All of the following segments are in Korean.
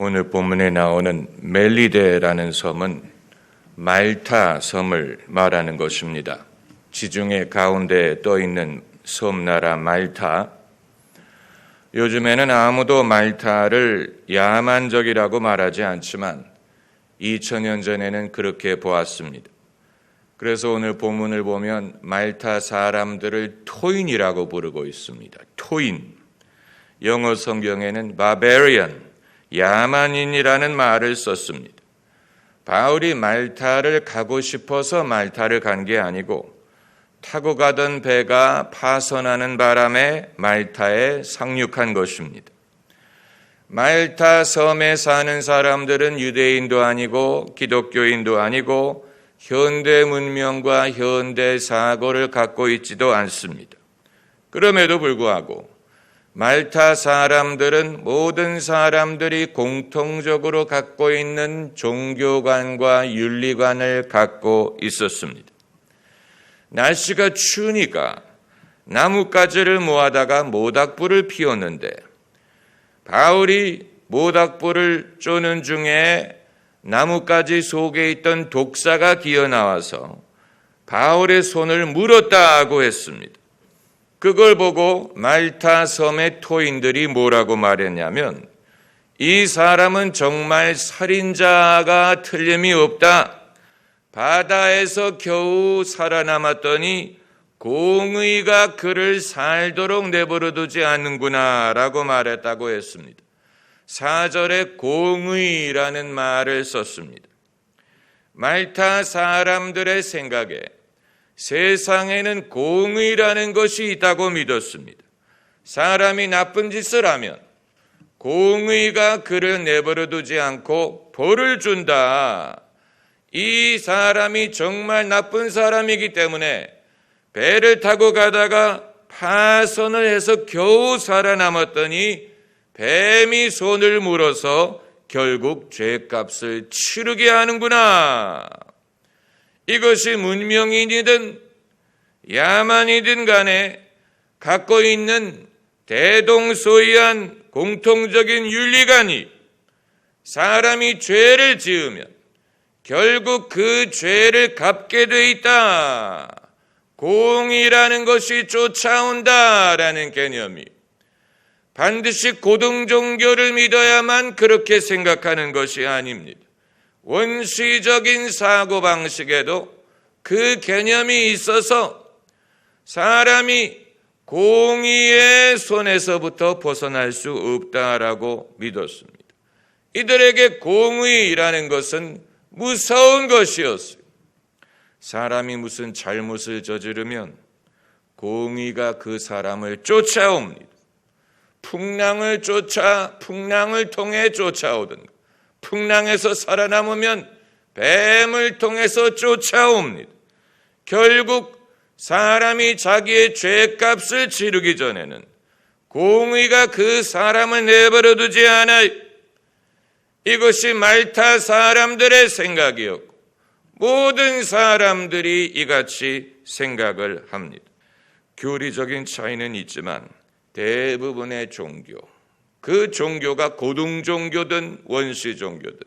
오늘 본문에 나오는 멜리데라는 섬은 말타 섬을 말하는 것입니다. 지중해 가운데에 떠 있는 섬나라 말타. 요즘에는 아무도 말타를 야만적이라고 말하지 않지만 2000년 전에는 그렇게 보았습니다. 그래서 오늘 본문을 보면 말타 사람들을 토인이라고 부르고 있습니다. 토인. 영어 성경에는 barbarian, 야만인이라는 말을 썼습니다. 바울이 말타를 가고 싶어서 말타를 간 게 아니고 타고 가던 배가 파손하는 바람에 말타에 상륙한 것입니다. 말타 섬에 사는 사람들은 유대인도 아니고 기독교인도 아니고 현대 문명과 현대 사고를 갖고 있지도 않습니다. 그럼에도 불구하고 말타 사람들은 모든 사람들이 공통적으로 갖고 있는 종교관과 윤리관을 갖고 있었습니다. 날씨가 추우니까 나뭇가지를 모아다가 모닥불을 피웠는데 바울이 모닥불을 쪼는 중에 나뭇가지 속에 있던 독사가 기어나와서 바울의 손을 물었다고 했습니다. 그걸 보고 말타 섬의 토인들이 뭐라고 말했냐면 이 사람은 정말 살인자가 틀림이 없다. 바다에서 겨우 살아남았더니 공의가 그를 살도록 내버려두지 않는구나 라고 말했다고 했습니다. 4절에 공의라는 말을 썼습니다. 말타 사람들의 생각에 세상에는 공의라는 것이 있다고 믿었습니다. 사람이 나쁜 짓을 하면 공의가 그를 내버려두지 않고 벌을 준다. 이 사람이 정말 나쁜 사람이기 때문에 배를 타고 가다가 파손을 해서 겨우 살아남았더니 뱀이 손을 물어서 결국 죄값을 치르게 하는구나. 이것이 문명인이든 야만이든 간에 갖고 있는 대동소이한 공통적인 윤리관이 사람이 죄를 지으면 결국 그 죄를 갚게 돼 있다. 공의라는 것이 쫓아온다라는 개념이 반드시 고등종교를 믿어야만 그렇게 생각하는 것이 아닙니다. 원시적인 사고방식에도 그 개념이 있어서 사람이 공의의 손에서부터 벗어날 수 없다라고 믿었습니다. 이들에게 공의라는 것은 무서운 것이었어요. 사람이 무슨 잘못을 저지르면 공의가 그 사람을 쫓아옵니다. 풍랑을 통해 쫓아오든가 풍랑에서 살아남으면 뱀을 통해서 쫓아옵니다. 결국 사람이 자기의 죄값을 치르기 전에는 공의가 그 사람을 내버려두지 않아요. 이것이 말타 사람들의 생각이었고 모든 사람들이 이같이 생각을 합니다. 교리적인 차이는 있지만 대부분의 종교, 그 종교가 고등종교든 원시종교든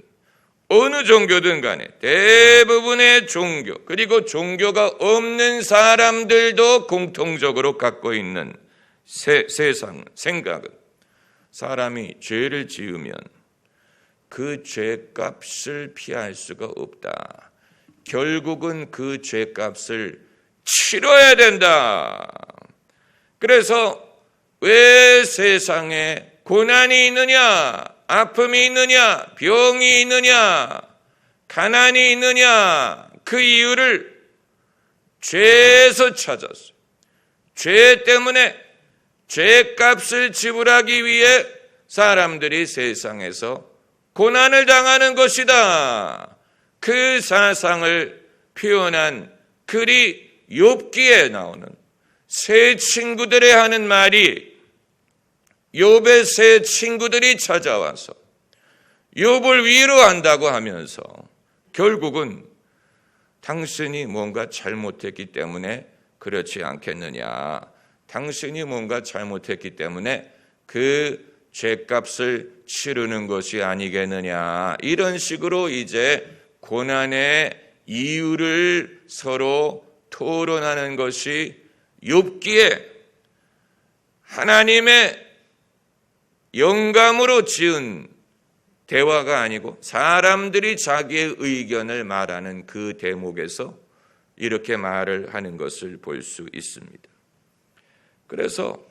어느 종교든 간에 대부분의 종교 그리고 종교가 없는 사람들도 공통적으로 갖고 있는 세상 생각은 사람이 죄를 지으면 그 죄값을 피할 수가 없다. 결국은 그 죄값을 치러야 된다. 그래서 왜 세상에 고난이 있느냐, 아픔이 있느냐, 병이 있느냐, 가난이 있느냐, 그 이유를 죄에서 찾았어요. 죄 때문에 죄값을 지불하기 위해 사람들이 세상에서 고난을 당하는 것이다. 그 사상을 표현한 글이 욥기에 나오는 세 친구들의 하는 말이 욥의 세 친구들이 찾아와서 욥을 위로한다고 하면서 결국은 당신이 뭔가 잘못했기 때문에 그렇지 않겠느냐. 당신이 뭔가 잘못했기 때문에 그 죗값을 치르는 것이 아니겠느냐. 이런 식으로 이제 고난의 이유를 서로 토론하는 것이 욥기에 하나님의 영감으로 지은 대화가 아니고 사람들이 자기의 의견을 말하는 그 대목에서 이렇게 말을 하는 것을 볼 수 있습니다. 그래서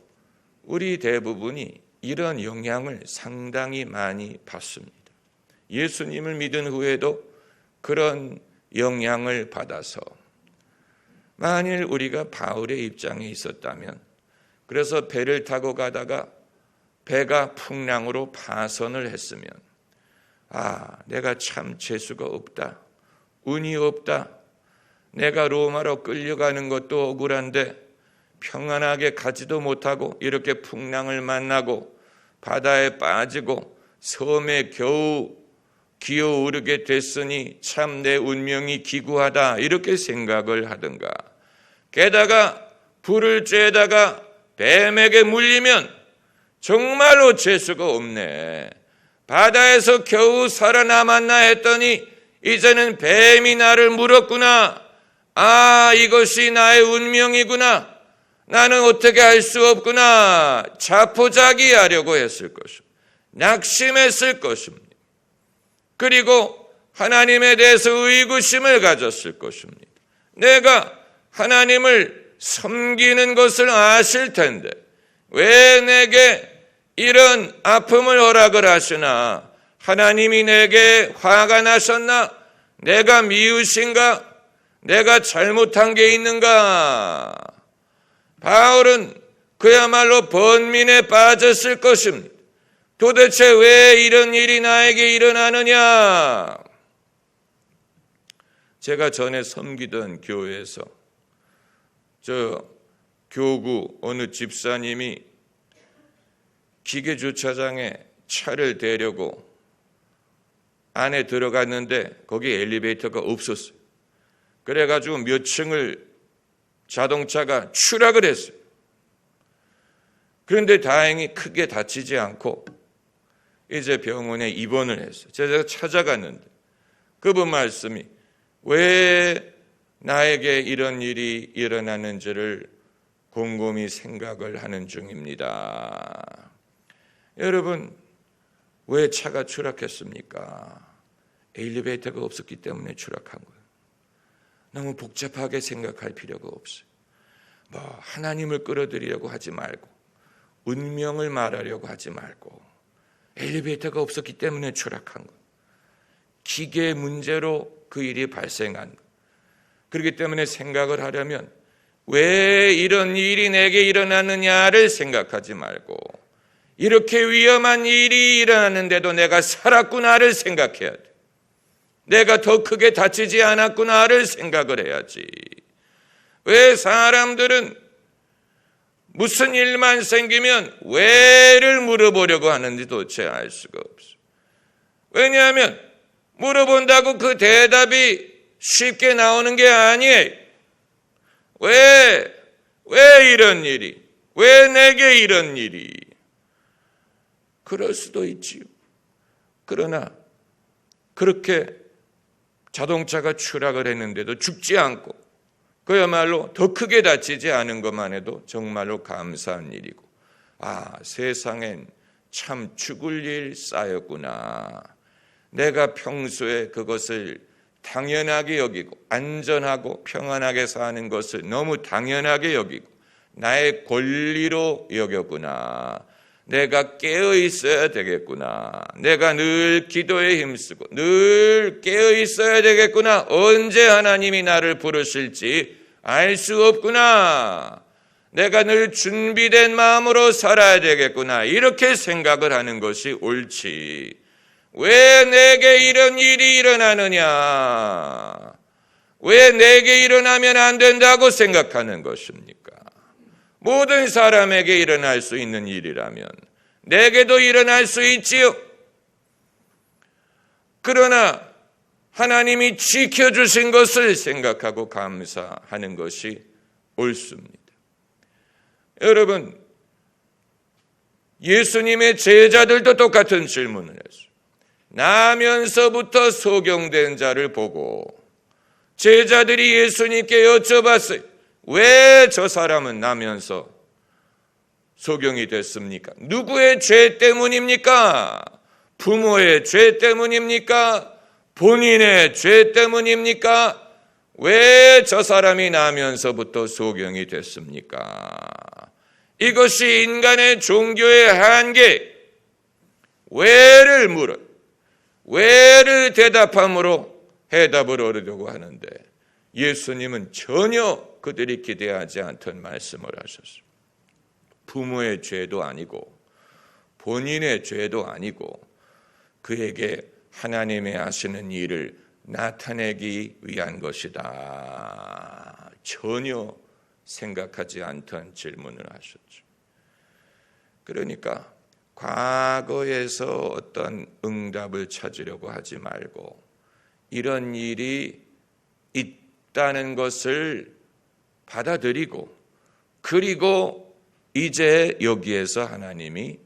우리 대부분이 이런 영향을 상당히 많이 받습니다. 예수님을 믿은 후에도 그런 영향을 받아서 만일 우리가 바울의 입장에 있었다면, 그래서 배를 타고 가다가 배가 풍랑으로 파선을 했으면 내가 참 재수가 없다, 운이 없다, 내가 로마로 끌려가는 것도 억울한데 평안하게 가지도 못하고 이렇게 풍랑을 만나고 바다에 빠지고 섬에 겨우 기어오르게 됐으니 참 내 운명이 기구하다, 이렇게 생각을 하든가, 게다가 불을 쬐다가 뱀에게 물리면 정말로 재수가 없네, 바다에서 겨우 살아남았나 했더니 이제는 뱀이 나를 물었구나, 이것이 나의 운명이구나, 나는 어떻게 할 수 없구나, 자포자기하려고 했을 것입니다. 낙심했을 것입니다. 그리고 하나님에 대해서 의구심을 가졌을 것입니다. 내가 하나님을 섬기는 것을 아실 텐데 왜 내게 이런 아픔을 허락을 하시나? 하나님이 내게 화가 나셨나? 내가 미우신가? 내가 잘못한 게 있는가? 바울은 그야말로 번민에 빠졌을 것입니다. 도대체 왜 이런 일이 나에게 일어나느냐? 제가 전에 섬기던 교회에서 교구 어느 집사님이 기계주차장에 차를 대려고 안에 들어갔는데 거기 엘리베이터가 없었어요. 그래가지고 몇 층을 자동차가 추락을 했어요. 그런데 다행히 크게 다치지 않고 이제 병원에 입원을 했어요. 제가 찾아갔는데 그분 말씀이 왜 나에게 이런 일이 일어나는지를 곰곰이 생각을 하는 중입니다. 여러분, 왜 차가 추락했습니까? 엘리베이터가 없었기 때문에 추락한 거예요. 너무 복잡하게 생각할 필요가 없어요. 하나님을 끌어들이려고 하지 말고 운명을 말하려고 하지 말고 엘리베이터가 없었기 때문에 추락한 거예요. 기계 문제로 그 일이 발생한 거예요. 그렇기 때문에 생각을 하려면 왜 이런 일이 내게 일어나느냐를 생각하지 말고 이렇게 위험한 일이 일어났는데도 내가 살았구나를 생각해야 돼. 내가 더 크게 다치지 않았구나를 생각을 해야지. 왜 사람들은 무슨 일만 생기면 왜를 물어보려고 하는지 도대체 알 수가 없어. 왜냐하면 물어본다고 그 대답이 쉽게 나오는 게 아니에요. 왜 이런 일이? 왜 내게 이런 일이? 그럴 수도 있지요. 그러나 그렇게 자동차가 추락을 했는데도 죽지 않고 그야말로 더 크게 다치지 않은 것만 해도 정말로 감사한 일이고, 세상엔 참 죽을 일 쌓였구나. 내가 평소에 그것을 당연하게 여기고 안전하고 평안하게 사는 것을 너무 당연하게 여기고 나의 권리로 여겼구나. 내가 깨어 있어야 되겠구나. 내가 늘 기도에 힘쓰고 늘 깨어 있어야 되겠구나. 언제 하나님이 나를 부르실지 알 수 없구나. 내가 늘 준비된 마음으로 살아야 되겠구나. 이렇게 생각을 하는 것이 옳지. 왜 내게 이런 일이 일어나느냐? 왜 내게 일어나면 안 된다고 생각하는 것입니까? 모든 사람에게 일어날 수 있는 일이라면 내게도 일어날 수 있지요. 그러나 하나님이 지켜주신 것을 생각하고 감사하는 것이 옳습니다. 여러분, 예수님의 제자들도 똑같은 질문을 했어요. 나면서부터 소경된 자를 보고 제자들이 예수님께 여쭤봤어요. 왜 저 사람은 나면서 소경이 됐습니까? 누구의 죄 때문입니까? 부모의 죄 때문입니까? 본인의 죄 때문입니까? 왜 저 사람이 나면서부터 소경이 됐습니까? 이것이 인간의 종교의 한계. 왜를 물어, 왜를 대답함으로 해답을 얻으려고 하는데 예수님은 전혀 그들이 기대하지 않던 말씀을 하셨어요. 부모의 죄도 아니고 본인의 죄도 아니고 그에게 하나님의 하시는 일을 나타내기 위한 것이다. 전혀 생각하지 않던 질문을 하셨죠. 그러니까 과거에서 어떤 응답을 찾으려고 하지 말고 이런 일이 있다는 것을 받아들이고 그리고 이제 여기에서 하나님이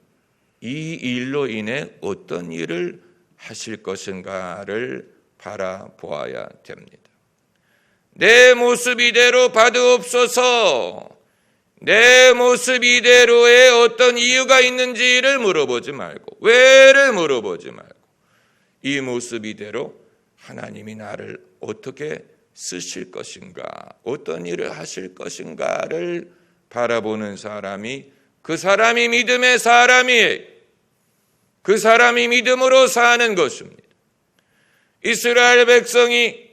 이 일로 인해 어떤 일을 하실 것인가를 바라보아야 됩니다. 내 모습 이대로 받으옵소서. 내 모습 이대로의 어떤 이유가 있는지를 물어보지 말고 왜를 물어보지 말고 이 모습 이대로 하나님이 나를 어떻게 쓰실 것인가, 어떤 일을 하실 것인가를 바라보는 사람이 그 사람이 믿음의 사람이에요. 그 사람이 믿음으로 사는 것입니다. 이스라엘 백성이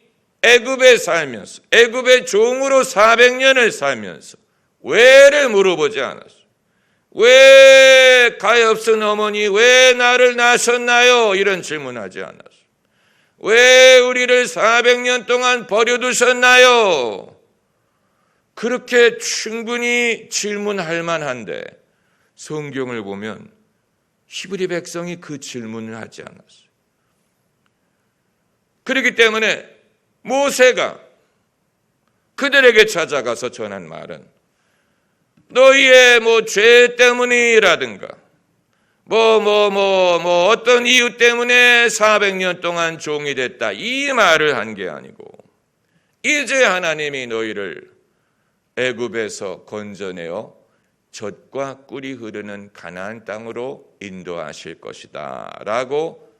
애굽에 살면서 애굽의 종으로 400년을 살면서 왜를 물어보지 않았어요. 왜 가엾은 어머니 왜 나를 낳으셨나요? 이런 질문하지 않았어요. 왜 우리를 400년 동안 버려두셨나요? 그렇게 충분히 질문할 만한데 성경을 보면 히브리 백성이 그 질문을 하지 않았어요. 그렇기 때문에 모세가 그들에게 찾아가서 전한 말은 너희의 죄 때문이라든가 어떤 이유 때문에 400년 동안 종이 됐다 이 말을 한 게 아니고 이제 하나님이 너희를 애굽에서 건져내어 젖과 꿀이 흐르는 가나안 땅으로 인도하실 것이다 라고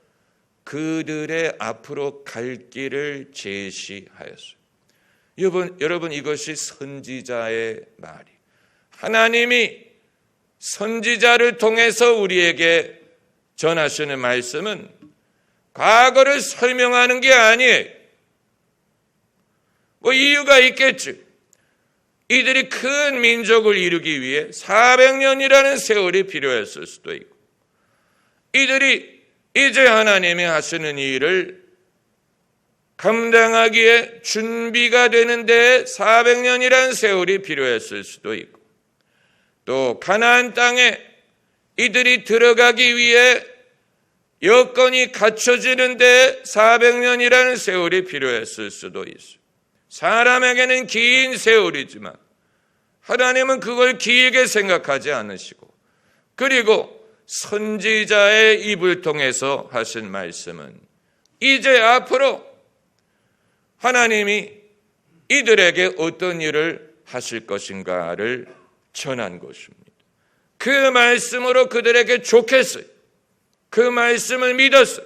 그들의 앞으로 갈 길을 제시하였어요. 여러분 이것이 선지자의 말이 하나님이 선지자를 통해서 우리에게 전하시는 말씀은 과거를 설명하는 게 아니에요. 이유가 있겠지. 이들이 큰 민족을 이루기 위해 400년이라는 세월이 필요했을 수도 있고 이들이 이제 하나님이 하시는 일을 감당하기에 준비가 되는데 400년이라는 세월이 필요했을 수도 있고 또 가나안 땅에 이들이 들어가기 위해 여건이 갖춰지는데 400년이라는 세월이 필요했을 수도 있어요. 사람에게는 긴 세월이지만 하나님은 그걸 길게 생각하지 않으시고 그리고 선지자의 입을 통해서 하신 말씀은 이제 앞으로 하나님이 이들에게 어떤 일을 하실 것인가를 전한 것입니다. 그 말씀으로 그들에게 좋겠어요. 그 말씀을 믿었어요.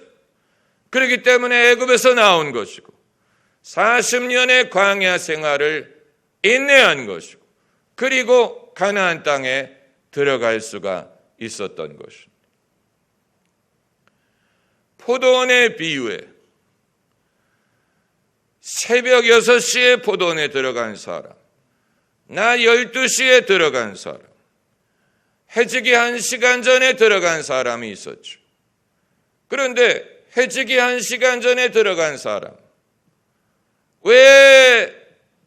그렇기 때문에 애굽에서 나온 것이고 40년의 광야 생활을 인내한 것이고 그리고 가나안 땅에 들어갈 수가 있었던 것입니다. 포도원의 비유에 새벽 6시에 포도원에 들어간 사람, 낮 12시에 들어간 사람, 해지기 1시간 전에 들어간 사람이 있었죠. 그런데 해지기 1시간 전에 들어간 사람, 왜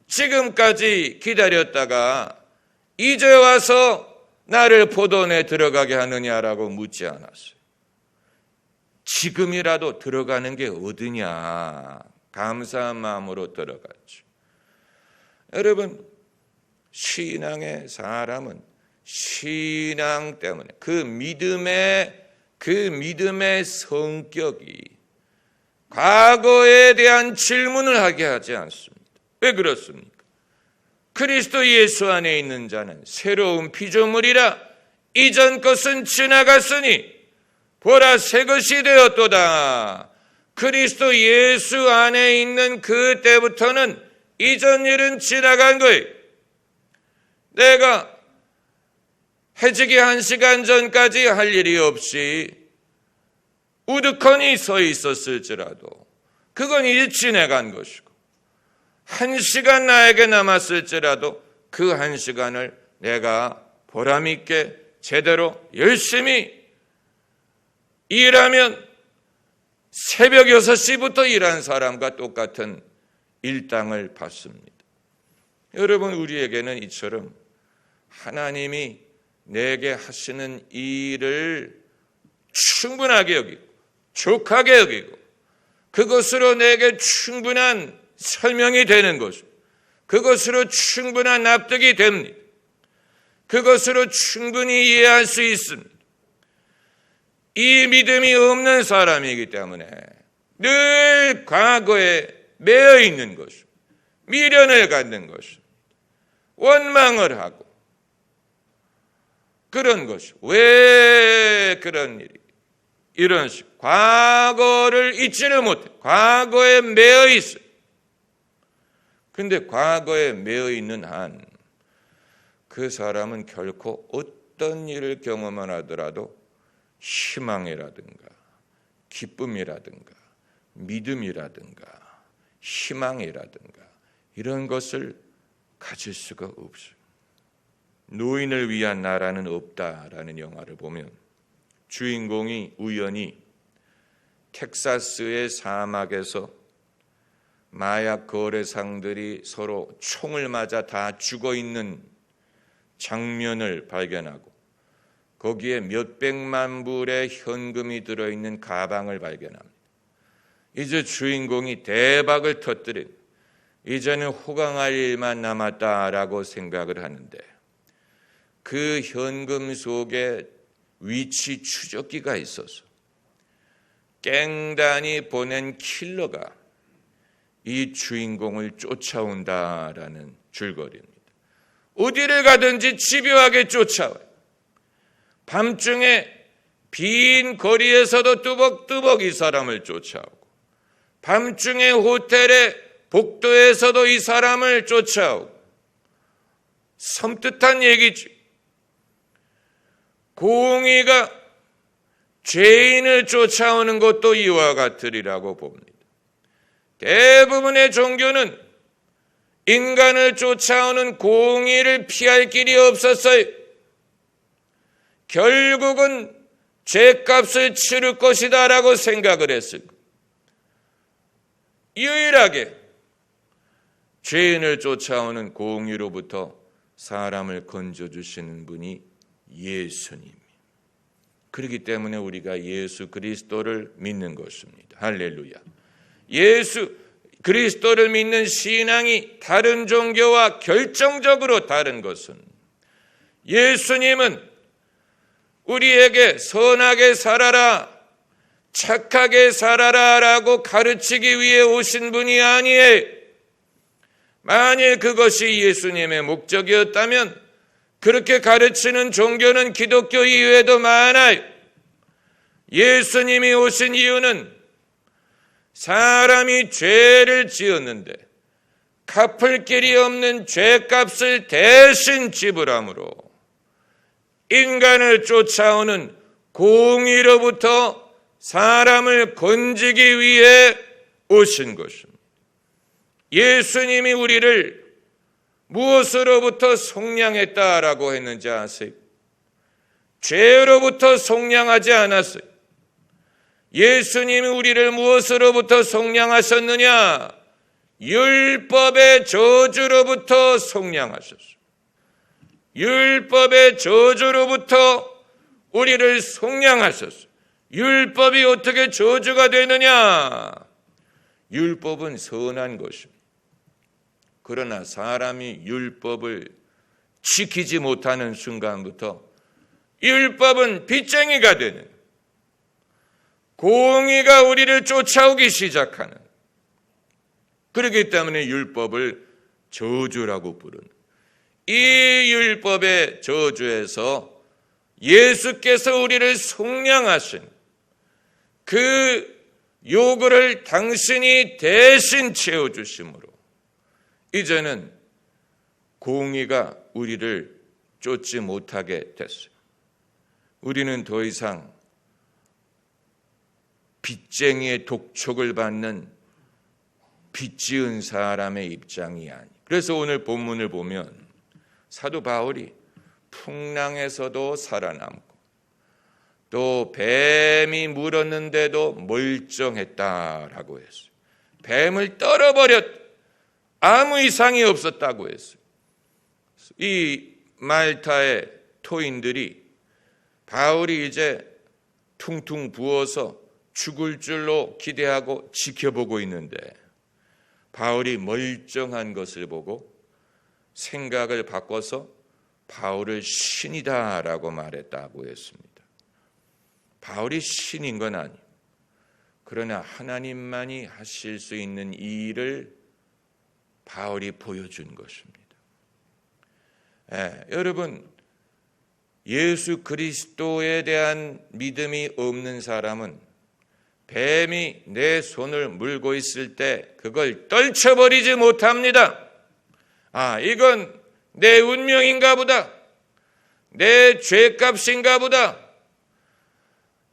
지금까지 기다렸다가 이제 와서 나를 포도원에 들어가게 하느냐라고 묻지 않았어요. 지금이라도 들어가는 게 어디냐 감사한 마음으로 들어갔죠. 여러분 신앙의 사람은 신앙 때문에 그 믿음의 성격이 과거에 대한 질문을 하게 하지 않습니다. 왜 그렇습니까? 그리스도 예수 안에 있는 자는 새로운 피조물이라 이전 것은 지나갔으니 보라 새 것이 되었도다. 그리스도 예수 안에 있는 그때부터는 이전 일은 지나간 거예요. 내가 해지기 1시간 전까지 할 일이 없이 우두커니 서 있었을지라도 그건 이제 지나간 것이고 1시간 나에게 남았을지라도 그 1시간을 내가 보람있게 제대로 열심히 일하면 새벽 6시부터 일한 사람과 똑같은 일당을 받습니다. 여러분, 우리에게는 이처럼 하나님이 내게 하시는 일을 충분하게 여기고 족하게 여기고 그것으로 내게 충분한 설명이 되는 것입니다. 그것으로 충분한 납득이 됩니다. 그것으로 충분히 이해할 수 있습니다. 이 믿음이 없는 사람이기 때문에 늘 과거에 매여 있는 것입니다. 미련을 갖는 것입니다. 원망을 하고 그런 것이 왜 그런 일이 이런 식 과거를 잊지를 못해 과거에 매여 있어요. 근데 과거에 매여 있는 한 그 사람은 결코 어떤 일을 경험을 하더라도 희망이라든가 기쁨이라든가 믿음이라든가 희망이라든가 이런 것을 가질 수가 없어요. 노인을 위한 나라는 없다라는 영화를 보면 주인공이 우연히 텍사스의 사막에서 마약 거래상들이 서로 총을 맞아 다 죽어 있는 장면을 발견하고 거기에 몇백만 불의 현금이 들어있는 가방을 발견합니다. 이제 주인공이 대박을 터뜨린 이제는 호강할 일만 남았다라고 생각을 하는데 그 현금 속에 위치 추적기가 있어서 깽단이 보낸 킬러가 이 주인공을 쫓아온다라는 줄거리입니다. 어디를 가든지 집요하게 쫓아와요. 밤중에 빈 거리에서도 뚜벅뚜벅 이 사람을 쫓아오고 밤중에 호텔의 복도에서도 이 사람을 쫓아오고 섬뜩한 얘기지. 공의가 죄인을 쫓아오는 것도 이와 같으리라고 봅니다. 대부분의 종교는 인간을 쫓아오는 공의를 피할 길이 없었어요. 결국은 죄값을 치를 것이다라고 생각을 했을 거예요. 유일하게 죄인을 쫓아오는 공의로부터 사람을 건져주시는 분이 예수님. 그렇기 때문에 우리가 예수 그리스도를 믿는 것입니다. 할렐루야. 예수 그리스도를 믿는 신앙이 다른 종교와 결정적으로 다른 것은 예수님은 우리에게 선하게 살아라, 착하게 살아라 라고 가르치기 위해 오신 분이 아니에요. 만일 그것이 예수님의 목적이었다면 그렇게 가르치는 종교는 기독교 이외에도 많아요. 예수님이 오신 이유는 사람이 죄를 지었는데 갚을 길이 없는 죄값을 대신 지불함으로 인간을 쫓아오는 공의로부터 사람을 건지기 위해 오신 것입니다. 예수님이 우리를 무엇으로부터 속량했다라고 했는지 아세요? 죄로부터 속량하지 않았어요. 예수님이 우리를 무엇으로부터 속량하셨느냐? 율법의 저주로부터 속량하셨어요. 율법의 저주로부터 우리를 속량하셨어요. 율법이 어떻게 저주가 되느냐? 율법은 선한 것입니다. 그러나 사람이 율법을 지키지 못하는 순간부터 율법은 빚쟁이가 되는, 공의가 우리를 쫓아오기 시작하는, 그렇기 때문에 율법을 저주라고 부르는, 이 율법의 저주에서 예수께서 우리를 속량하신 그 요구를 당신이 대신 채워주심으로 이제는 공의가 우리를 쫓지 못하게 됐어요. 우리는 더 이상 빚쟁이의 독촉을 받는 빚지은 사람의 입장이 아니. 그래서 오늘 본문을 보면 사도 바울이 풍랑에서도 살아남고 또 뱀이 물었는데도 멀쩡했다라고 했어요. 뱀을 떨어버렸, 아무 이상이 없었다고 했어요. 이 말타의 토인들이 바울이 이제 퉁퉁 부어서 죽을 줄로 기대하고 지켜보고 있는데 바울이 멀쩡한 것을 보고 생각을 바꿔서 바울을 신이다라고 말했다고 했습니다. 바울이 신인 건 아니에요. 그러나 하나님만이 하실 수 있는 이 일을 바울이 보여준 것입니다. 여러분, 예수 그리스도에 대한 믿음이 없는 사람은 뱀이 내 손을 물고 있을 때 그걸 떨쳐버리지 못합니다. 이건 내 운명인가 보다, 내 죄값인가 보다,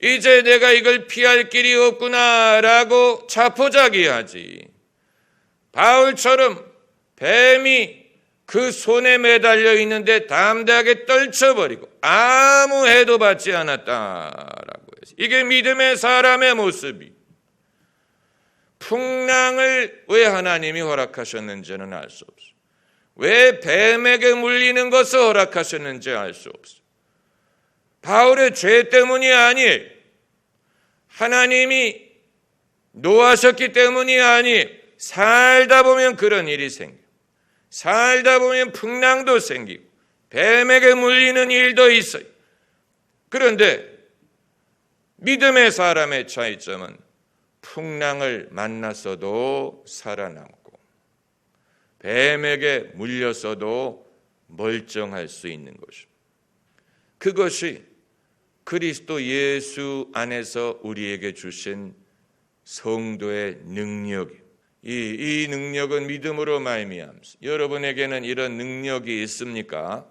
이제 내가 이걸 피할 길이 없구나라고 자포자기하지. 바울처럼 뱀이 그 손에 매달려 있는데 담대하게 떨쳐버리고 아무 해도 받지 않았다라고 해서 이게 믿음의 사람의 모습이. 풍랑을 왜 하나님이 허락하셨는지는 알 수 없어요. 왜 뱀에게 물리는 것을 허락하셨는지 알 수 없어요. 바울의 죄 때문이 아니에요. 하나님이 노하셨기 때문이 아니에요. 살다 보면 그런 일이 생겨요. 살다 보면 풍랑도 생기고 뱀에게 물리는 일도 있어요. 그런데 믿음의 사람의 차이점은 풍랑을 만났어도 살아남고 뱀에게 물렸어도 멀쩡할 수 있는 것입니다. 그것이 그리스도 예수 안에서 우리에게 주신 성도의 능력이에요. 이 능력은 믿음으로 말미암습니다. 여러분에게는 이런 능력이 있습니까?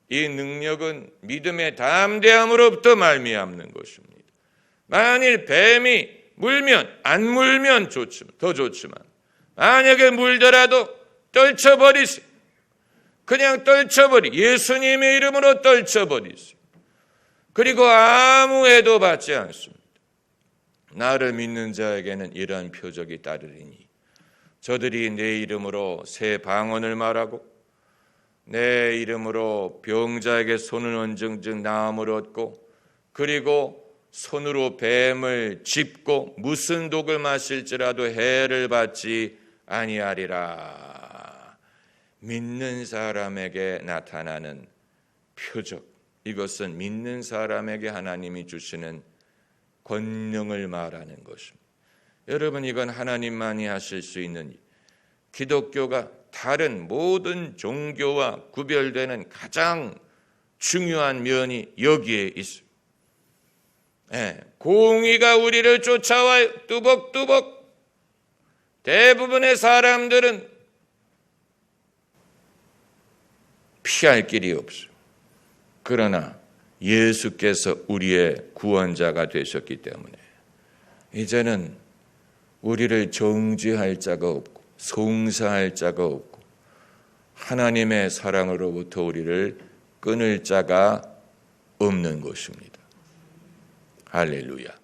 이 능력은 믿음의 담대함으로부터 말미암는 것입니다. 만일 뱀이 물면, 안 물면 더 좋지만 만약에 물더라도 떨쳐버리세요. 그냥 예수님의 이름으로 떨쳐버리세요. 그리고 아무 애도 받지 않습니다. 나를 믿는 자에게는 이러한 표적이 따르리니 저들이 내 이름으로 새 방언을 말하고 내 이름으로 병자에게 손을 얹은 즉 나음을 얻고 그리고 손으로 뱀을 짚고 무슨 독을 마실지라도 해를 받지 아니하리라. 믿는 사람에게 나타나는 표적, 이것은 믿는 사람에게 하나님이 주시는 권능을 말하는 것입니다. 여러분, 이건 하나님만이 하실 수 있는 일. 기독교가 다른 모든 종교와 구별되는 가장 중요한 면이 여기에 있습니다. 공의가 우리를 쫓아와요. 뚜벅뚜벅. 대부분의 사람들은 피할 길이 없어요. 그러나 예수께서 우리의 구원자가 되셨기 때문에 이제는 우리를 정죄할 자가 없고 송사할 자가 없고 하나님의 사랑으로부터 우리를 끊을 자가 없는 것입니다. 할렐루야.